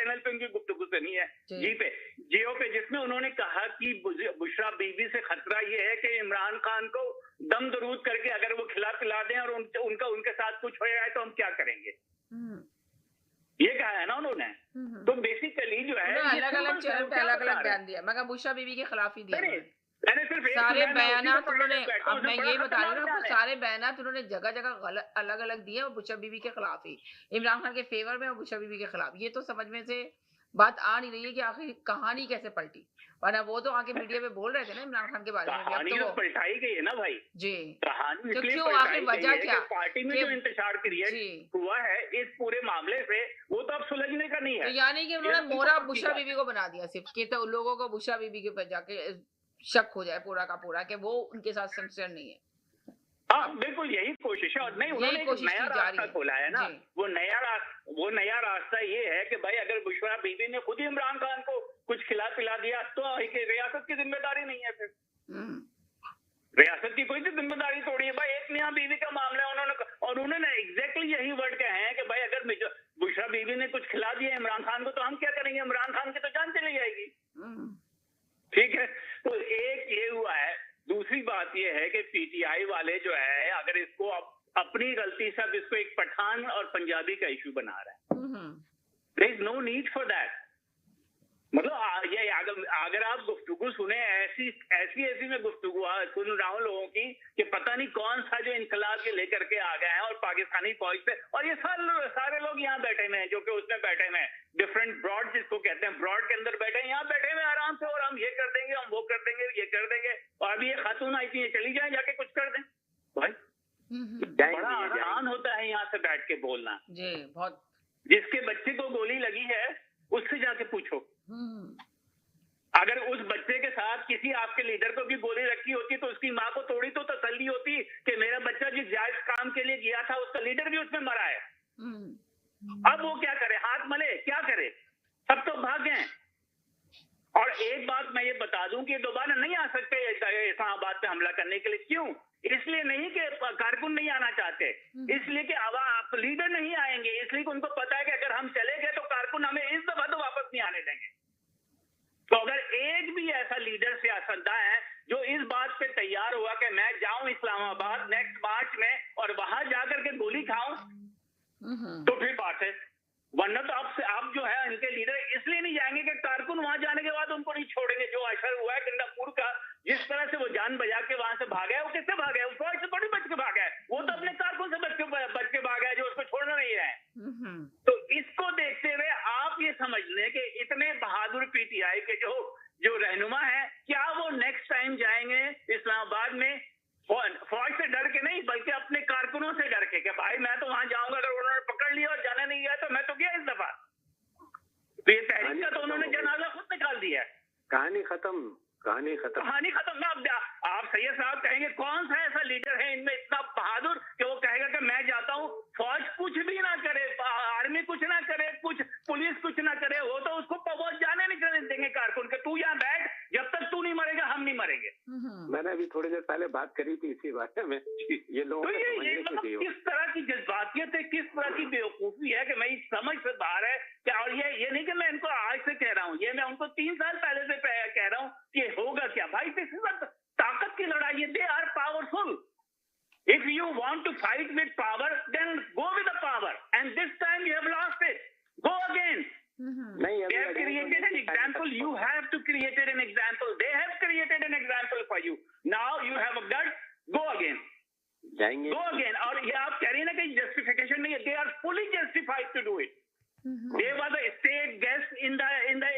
Channel पे उनकी गुफ्तगू सुनी है, जियो पे, जिसमें उन्होंने कहा कि बुशरा बीबी से खतरा ये है कि इमरान खान को दम दरूद करके अगर वो खिला पिला दें और उनका उनके साथ कुछ हो जाए तो हम क्या करेंगे, ये कहा है ना उन्होंने। तो बेसिकली जो है अलग अलग चैनल पे अलग अलग बयान दिया, मगर बुशरा बीबी के खिलाफ ही दिया मैंने सिर्फ सारे बयानात उन्होंने। अब मैं ये बता रही हूँ आपको, सारे बयानात उन्होंने जगह जगह अलग अलग दिए और बुशरा बीबी के खिलाफ ही, इमरान खान के फेवर में और बुशरा बीबी के खिलाफ। ये तो समझ में से बात आ नहीं रही है कि आखिर कहानी कैसे पलटी, वरना वो तो आके मीडिया में बोल रहे थे ना इमरान खान के बारे में। कहानी तो पलटाई गई है ना भाई जी, कहानी, तो क्यों, आखिर वजह क्या? पार्टी में जो इंतशार क्रिएट हुआ है इस पूरे मामले से, वो तो अब सुलझने का नहीं है। तो यानी कि उन्होंने मोहरा बुशरा बीबी को बना दिया सिर्फ, कि तो लोगों को बुशरा बीबी के ऊपर जाके शक हो जाए पूरा का पूरा कि वो उनके साथ सिंसियर नहीं है। हाँ बिल्कुल यही कोशिश है। और नहीं, उन्होंने एक नया रास्ता खोला है ना, वो नया रास्ता ये है कि भाई अगर बुशरा बीबी ने खुद ही इमरान खान को कुछ खिला पिला दिया तो रियासत की जिम्मेदारी नहीं है, फिर रियासत की कोई जिम्मेदारी थोड़ी है भाई, एक मियां बीवी का मामला है। उन्होंने एग्जैक्टली यही वर्ड कहे हैं कि भाई अगर बुशरा बीबी ने कुछ खिला दिया इमरान खान को तो हम क्या करेंगे, इमरान खान की तो जान चली जाएगी। ठीक है, तो एक ये हुआ है। दूसरी बात ये है कि पीटीआई वाले जो है अगर इसको अपनी गलती से अब इसको एक पठान और पंजाबी का इशू बना रहा है, there is no need for that. मतलब ये अगर आप गुफ्तगू सुने, ऐसी मैं गुफ्तगू सुन रहा हूँ लोगों की कि पता नहीं कौन सा जो इनकलाब के लेकर के आ गए हैं और पाकिस्तानी फौज पे, और ये सारे लोग यहाँ बैठे हुए हैं जो कि उसमें बैठे हुए हैं, डिफरेंट ब्रॉड जिसको कहते हैं, ब्रॉड के अंदर बैठे हैं, यहाँ बैठे हुए आराम से, और हम ये कर देंगे, हम वो कर देंगे, ये कर देंगे। और अभी ये खातून आई थी, ये चली जाए जाके कुछ कर दें भाई, बड़ा आसान होता है यहाँ से बैठ के बोलना जी, बहुत। जिसके बच्चे को गोली लगी है उससे जाके पूछो, अगर उस बच्चे के साथ किसी आपके लीडर को भी गोली रखी होती तो उसकी माँ को थोड़ी तो तसल्ली होती कि मेरा बच्चा जिस जायज काम के लिए गया था उसका लीडर भी उसमें मरा है। अब वो क्या करे, हाथ मले, क्या करे, सब तो भाग गए। और एक बात मैं ये बता दूं कि दोबारा नहीं आ सकते इस्लामाबाद पे हमला करने के लिए। क्यों? इसलिए नहीं कि कारकुन नहीं आना चाहते, इसलिए कि आप लीडर नहीं आएंगे, इसलिए कि उनको पता है कि अगर हम चले गए तो कारकुन हमें इस दफा तो वापस नहीं आने देंगे। तो अगर एक भी ऐसा लीडर सियासतदान है जो इस बात पे तैयार हुआ कि मैं जाऊं इस्लामाबाद नेक्स्ट मार्च में और वहां जाकर के गोली खाऊं, तो फिर बात है। वरना तो आप जो है इनके लीडर इसलिए नहीं जाएंगे कि कारकुन वहां जाने के बाद उनको नहीं छोड़ेंगे। जो असर हुआ है गंडापुर का, जिस तरह से वो जान बजा के वहां से भागा है, वो किससे भागा है? वो फौज से थोड़ी बच के भागा है, वो तो अपने कारकुन से बच के भागा है जो उसको छोड़ना नहीं है। तो इसको देखते हुए आप ये समझ लें कि इतने बहादुर पीटीआई के जो रहनुमा है, क्या वो नेक्स्ट टाइम जाएंगे इस्लामाबाद में फौज से डर के नहीं बल्कि अपने कारकुनों से डर के, कि भाई मैं तो वहां जाऊंगा, अगर उन्होंने पकड़ लिया और जाने नहीं गया तो मैं तो गया इस दफा। तो ये तहरीक का तो उन्होंने जनाजा खुद निकाल दिया है। कहानी खत्म। ना आप सैयद साहब कहेंगे कौन सा ऐसा लीडर है इनमें इतना बहादुर कि वो कहेगा कि मैं जाता हूँ, फौज कुछ भी ना करे, आर्मी कुछ ना करे, कुछ पुलिस कुछ ना करे, वो तो उसको वो जाने नहीं करने देंगे कारकुन के, तू यहाँ बैठ, जब तक तू नहीं मरेगा हम नहीं मरेंगे। मैंने अभी थोड़ी देर पहले बात करी थी इसी बारे में। ये लोग किस तरह की जज्बातियत है, किस तरह की बेवकूफी है कि मैं समझ से बाहर है क्या। और ये नहीं कि मैं इनको आज से कह रहा हूँ, ये मैं उनको 3 साल पहले से कह रहा हूँ कि होगा क्या भाई। दिस इज ताकत की लड़ाई है, they are powerful. If you want to fight with power, then go with the power. And this time you have lost it. Go again. They have created an example. You have to create an example. They have created an example for you. Now you have a gut. Go again. Go again. और ये आप कह रही हैं ना कि justification नहीं है. They are fully justified to do it. They were the state guests in the